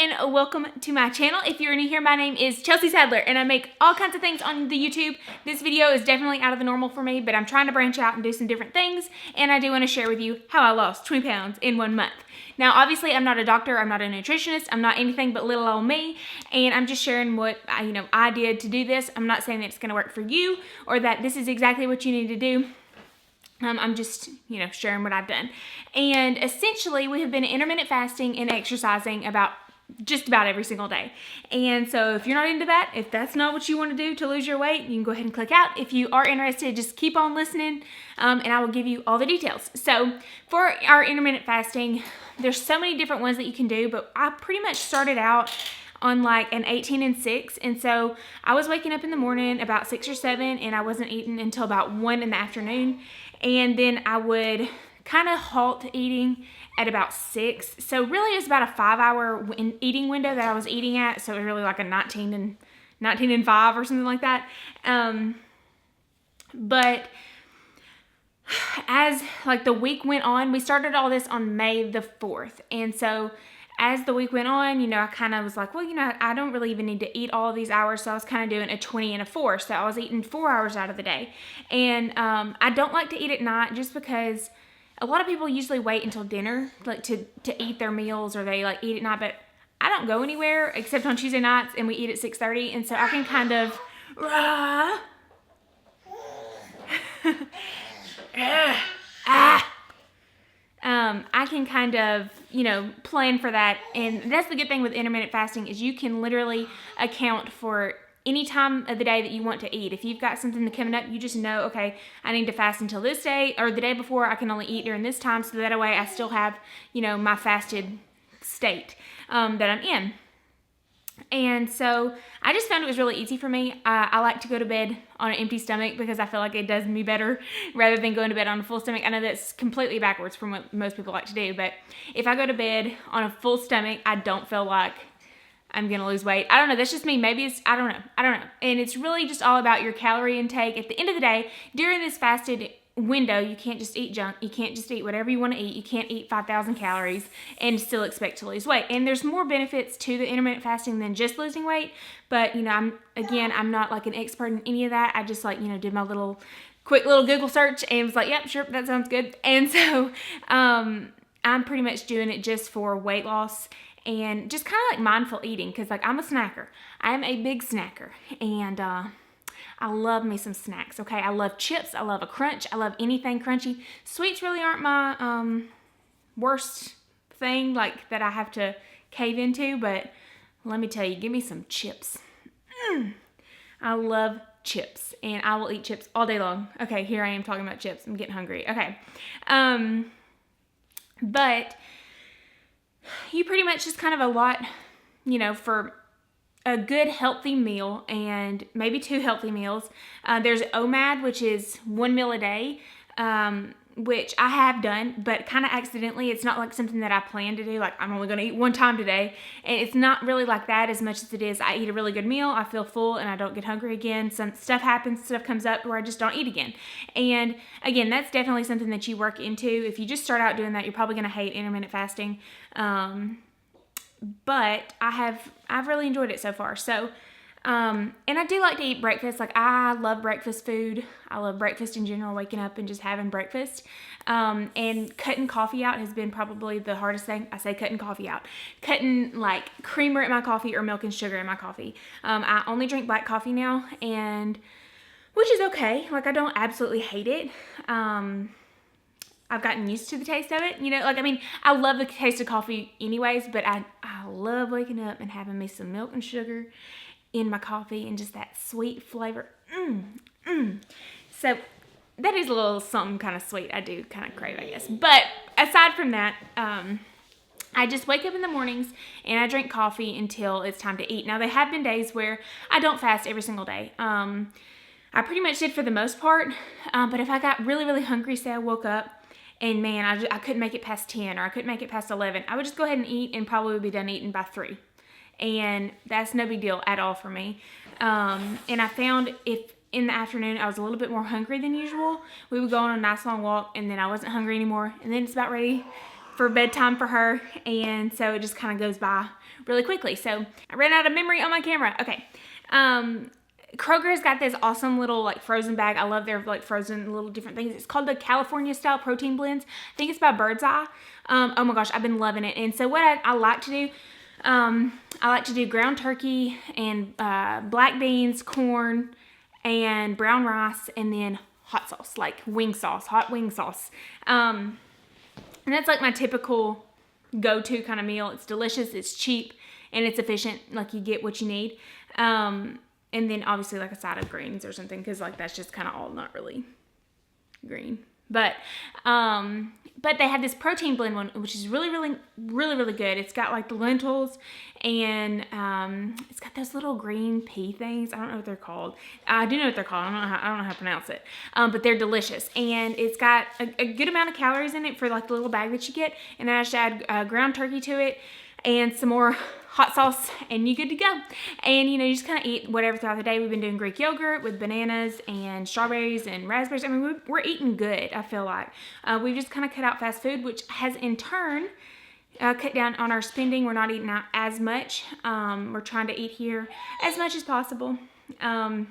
and welcome to my channel. If you're new here, my name is Chelsea Sadler and I make all kinds of things on the YouTube. This video is definitely out of the normal for me, but I'm trying to branch out and do some different things, and I do want to share with you how I lost 20 pounds in 1 month. Now, obviously, I'm not a doctor, I'm not a nutritionist, I'm not anything but little old me, and I'm just sharing what I did to do this. I'm not saying that it's going to work for you or that this is exactly what you need to do. I'm just, sharing what I've done. And essentially, we have been intermittent fasting and exercising just about every single day. And so if you're not into that, if that's not what you want to do to lose your weight, you can go ahead and click out. If you are interested, just keep on listening, and I will give you all the details. So for our intermittent fasting, there's so many different ones that you can do, but I pretty much started out on like an 18 and 6. And so I was waking up in the morning about 6 or 7, and I wasn't eating until about 1 in the afternoon. And then I would kind of halt eating at about 6. So really it was about a 5-hour eating window that I was eating at. So it was really like a 19 and 5 or something like that. But as like the week went on, we started all this on May the 4th. And so as the week went on, I kind of was like, well, I don't really even need to eat all of these hours. So I was kind of doing a 20 and a 4. So I was eating 4 hours out of the day. And I don't like to eat at night just because a lot of people usually wait until dinner like to eat their meals, or they like eat at night. But I don't go anywhere except on Tuesday nights, and we eat at 6:30. And so I can kind of I can kind of, plan for that. And that's the good thing with intermittent fasting is you can literally account for any time of the day that you want to eat. If you've got something coming up, you just know, okay, I need to fast until this day, or the day before I can only eat during this time, so that way I still have, my fasted state that I'm in. And so I just found it was really easy for me. I like to go to bed on an empty stomach because I feel like it does me better rather than going to bed on a full stomach. I know that's completely backwards from what most people like to do, but if I go to bed on a full stomach, I don't feel like I'm going to lose weight. I don't know. That's just me. Maybe it's, I don't know. And it's really just all about your calorie intake. At the end of the day, during this fasted window, you can't just eat junk. You can't just eat whatever you want to eat. You can't eat 5,000 calories and still expect to lose weight. And there's more benefits to the intermittent fasting than just losing weight. But, I'm not like an expert in any of that. I just did my quick little Google search and was like, yep, sure, that sounds good. And so, I'm pretty much doing it just for weight loss and just kind of like mindful eating, because I'm a snacker. I am a big snacker, and I love me some snacks, okay? I love chips. I love a crunch. I love anything crunchy. Sweets really aren't my worst thing that I have to cave into, but let me tell you, give me some chips. I love chips, and I will eat chips all day long. Okay, here I am talking about chips. I'm getting hungry. Okay. But you pretty much just kind of allot, for a good healthy meal and maybe 2 healthy meals. There's OMAD, which is 1 meal a day, which I have done, but kind of accidentally. It's not like something that I plan to do. Like, I'm only going to eat 1 time today. And it's not really like that as much as it is I eat a really good meal, I feel full, and I don't get hungry again. Some stuff happens, stuff comes up where I just don't eat again. And again, that's definitely something that you work into. If you just start out doing that, you're probably going to hate intermittent fasting. But I've really enjoyed it so far. So, and I do like to eat breakfast. Like, I love breakfast food. I love breakfast in general, waking up and just having breakfast. And cutting coffee out has been probably the hardest thing. I say cutting coffee out. Cutting like creamer in my coffee or milk and sugar in my coffee. I only drink black coffee now, and which is okay. Like, I don't absolutely hate it. I've gotten used to the taste of it, I love the taste of coffee anyways, but I love waking up and having me some milk and sugar in my coffee and just that sweet flavor. So that is a little something kind of sweet I do kind of crave, I guess. But aside from that, I just wake up in the mornings and I drink coffee until it's time to eat. Now, there have been days where I don't fast every single day. I pretty much did for the most part, but if I got really, really hungry, say I woke up, and man, I couldn't make it past 10, or I couldn't make it past 11, I would just go ahead and eat and probably would be done eating by 3. And that's no big deal at all for me. And I found if in the afternoon I was a little bit more hungry than usual, we would go on a nice long walk, and then I wasn't hungry anymore. And then it's about ready for bedtime for her, and so it just kind of goes by really quickly. So I ran out of memory on my camera. Okay. Kroger's got this awesome little like frozen bag. I love their like frozen little different things. It's called the California style protein blends. I think it's by Bird's Eye. Oh my gosh, I've been loving it. And so what I like to do, I like to do ground turkey and black beans, corn, and brown rice, and then hot sauce, like wing sauce, hot wing sauce. And that's like my typical go-to kind of meal. It's delicious, it's cheap, and it's efficient. Like you get what you need. And then obviously like a side of greens or something, because like that's just kind of all not really green. But they have this protein blend one, which is really good. It's got like the lentils, and it's got those little green pea things. I don't know what they're called. I do know what they're called. I don't know how to pronounce it. But they're delicious, and it's got a good amount of calories in it for like the little bag that you get. And then I just add ground turkey to it and some more hot sauce, and you're good to go. And you just kind of eat whatever throughout the day. We've been doing Greek yogurt with bananas and strawberries and raspberries. I mean, we're eating good, I feel like. We've just kind of cut out fast food, which has in turn cut down on our spending. We're not eating out as much. We're trying to eat here as much as possible. And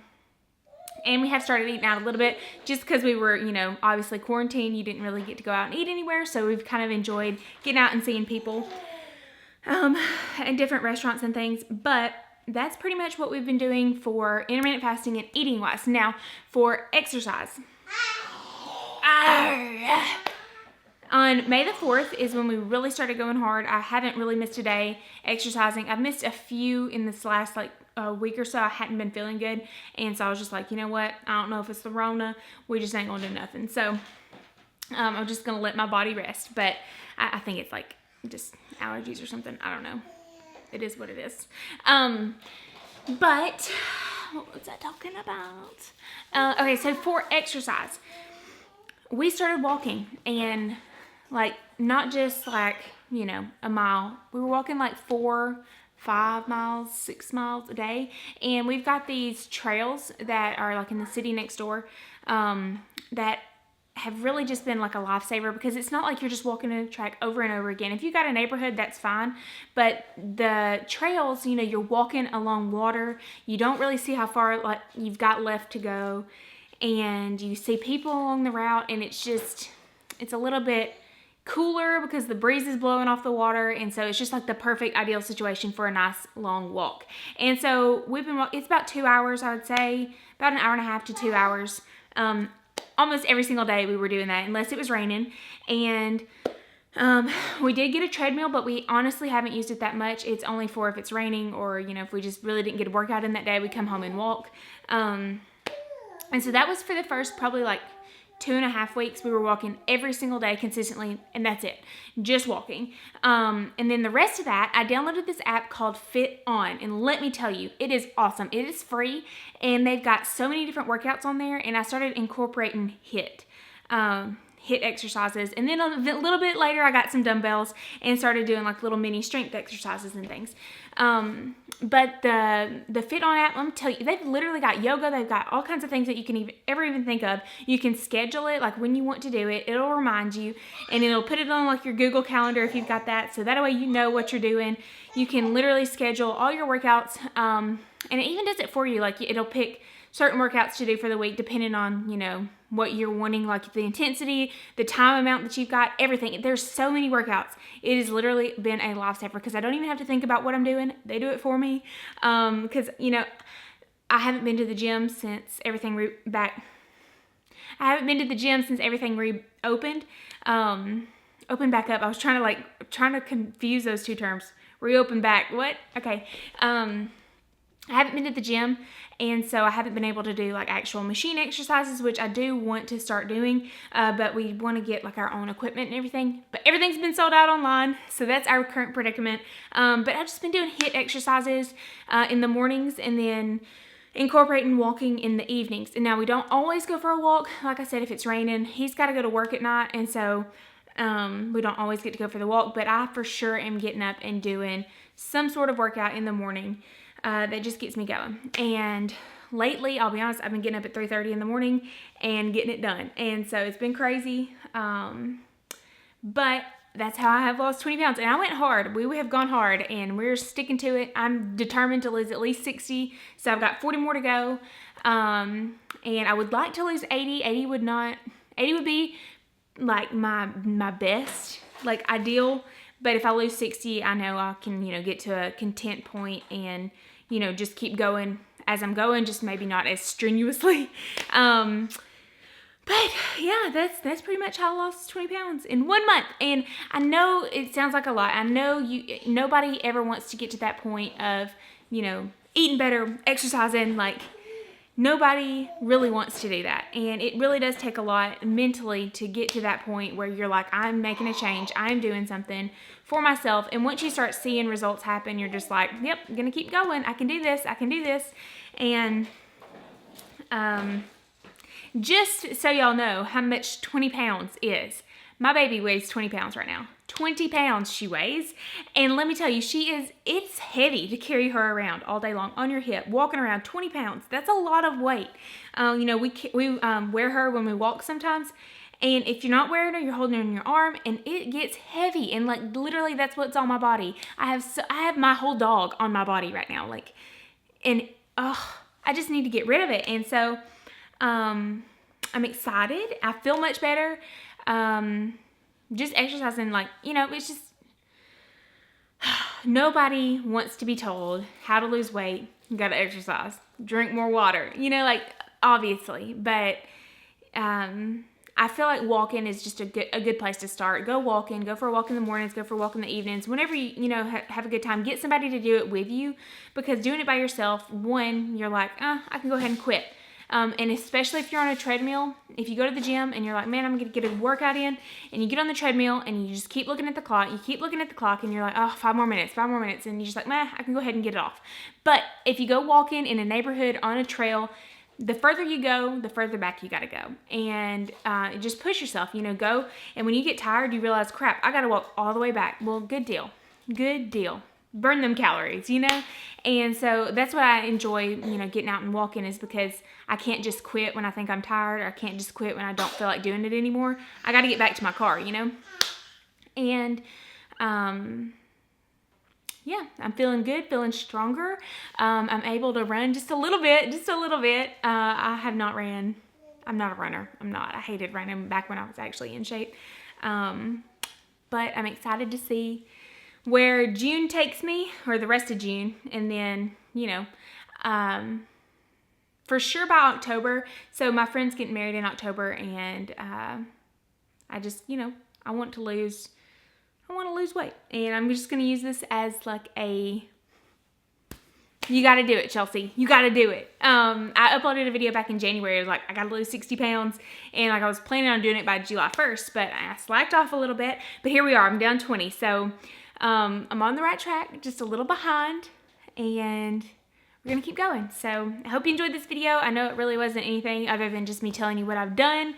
we have started eating out a little bit just because we were, obviously quarantined. You didn't really get to go out and eat anywhere. So we've kind of enjoyed getting out and seeing people in different restaurants and things. But that's pretty much what we've been doing for intermittent fasting and eating wise. Now for exercise. On May the 4th is when we really started going hard. I haven't really missed a day exercising. I've missed a few in this last week or so. I hadn't been feeling good. And so I was just like, you know what? I don't know if it's the Rona. We just ain't gonna do nothing. So I'm just gonna let my body rest. But I think it's like just allergies or something. I don't know. It is what it is. But what was I talking about? Okay, so for exercise, we started walking, and not just a mile. We were walking 4, 5 miles, 6 miles a day. And we've got these trails that are in the city next door that have really just been a lifesaver, because it's not like you're just walking in a track over and over again. If you got a neighborhood, that's fine. But the trails, you're walking along water. You don't really see how far you've got left to go. And you see people along the route, and it's a little bit cooler because the breeze is blowing off the water. And so it's just the perfect ideal situation for a nice long walk. And so we've been walking, it's about 2 hours, I would say, about an hour and a half to 2 hours. Almost every single day we were doing that, unless it was raining. And we did get a treadmill, but we honestly haven't used it that much. It's only for if it's raining, or if we just really didn't get a workout in that day, we come home and walk. And so that was for the first probably 2.5 weeks. We were walking every single day consistently, and that's it, just walking. And then the rest of that, I downloaded this app called Fit On, and let me tell you, it is awesome. It is free, and they've got so many different workouts on there, and I started incorporating HIIT exercises. And then a little bit later, I got some dumbbells and started doing little mini strength exercises and things. But the Fit On app, let me tell you, they've literally got yoga. They've got all kinds of things that you can even think of. You can schedule it when you want to do it. It'll remind you, and it'll put it on your Google Calendar if you've got that. So that way you know what you're doing. You can literally schedule all your workouts, and it even does it for you. It'll pick certain workouts to do for the week depending on, what you're wanting, the intensity, the time amount that you've got, everything. There's so many workouts. It has literally been a lifesaver, because I don't even have to think about what I'm doing. They do it for me. Because, I haven't been to the gym since everything reopened. Open back up. I was trying to confuse those two terms. Reopen back. What? Okay. I haven't been to the gym, and so I haven't been able to do actual machine exercises, which I do want to start doing, but we want to get our own equipment and everything. But everything's been sold out online, so that's our current predicament. But I've just been doing HIIT exercises in the mornings, and then incorporating walking in the evenings. And now we don't always go for a walk. Like I said, if it's raining, he's got to go to work at night, and so we don't always get to go for the walk. But I for sure am getting up and doing some sort of workout in the morning. That just gets me going. And lately, I'll be honest, I've been getting up at 3:30 in the morning and getting it done. And so it's been crazy. But that's how I have lost 20 pounds. And I went hard. We have gone hard, and we're sticking to it. I'm determined to lose at least 60. So I've got 40 more to go. And I would like to lose 80. 80 would be like my best, like ideal. But if I lose 60, I know I can, get to a content point and, just keep going as I'm going, just maybe not as strenuously. But yeah, that's pretty much how I lost 20 pounds in 1 month. And I know it sounds like a lot. I know nobody ever wants to get to that point of, eating better, exercising. Like, nobody really wants to do that. And it really does take a lot mentally to get to that point where you're like, I'm making a change. I'm doing something for myself. And once you start seeing results happen, you're just like, yep, I'm going to keep going. I can do this. I can do this. And, just so y'all know how much 20 pounds is. My baby weighs 20 pounds right now. 20 pounds she weighs. And let me tell you, it's heavy to carry her around all day long on your hip, walking around 20 pounds. That's a lot of weight. We wear her when we walk sometimes. And if you're not wearing her, you're holding her in your arm, and it gets heavy. And like literally that's what's on my body. I have my whole dog on my body right now. I just need to get rid of it. And so, I'm excited. I feel much better. Just exercising, it's just, nobody wants to be told how to lose weight. You gotta exercise, drink more water, obviously. But, I feel like walking is just a good place to start. Go walking, go for a walk in the mornings, go for a walk in the evenings. Whenever you have a good time, get somebody to do it with you, because doing it by yourself, one, you're like, I can go ahead and quit. And especially if you're on a treadmill, if you go to the gym and you're like, man, I'm going to get a workout in, and you get on the treadmill and you just keep looking at the clock, and you're like, oh, 5 more minutes, and you're just like, man, I can go ahead and get it off. But if you go walking in a neighborhood on a trail, the further you go, the further back you got to go. And just push yourself, go. And when you get tired, you realize, crap, I got to walk all the way back. Well, good deal. Burn them calories, And so that's what I enjoy, getting out and walking, is because I can't just quit when I think I'm tired, or I can't just quit when I don't feel like doing it anymore. I got to get back to my car, And, yeah, I'm feeling good, feeling stronger. I'm able to run just a little bit. I'm not a runner. I hated running back when I was actually in shape. But I'm excited to see where June takes me, or the rest of June, and then, for sure by October. So my friend's getting married in October, and I just, I want to lose weight, and I'm just going to use this as like you got to do it, Chelsea. You got to do it. I uploaded a video back in January. I was like, I got to lose 60 pounds. And I was planning on doing it by July 1st, but I slacked off a little bit. But here we are. I'm down 20. So I'm on the right track, just a little behind, and we're going to keep going. So I hope you enjoyed this video. I know it really wasn't anything other than just me telling you what I've done.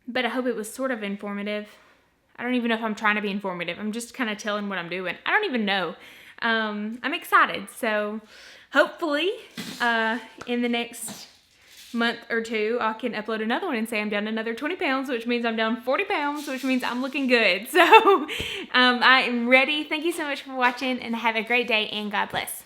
But I hope it was sort of informative. I don't even know if I'm trying to be informative. I'm just kind of telling what I'm doing. I don't even know. I'm excited. So hopefully in the next month or two, I can upload another one and say I'm down another 20 pounds, which means I'm down 40 pounds, which means I'm looking good. So I am ready. Thank you so much for watching, and have a great day, and God bless.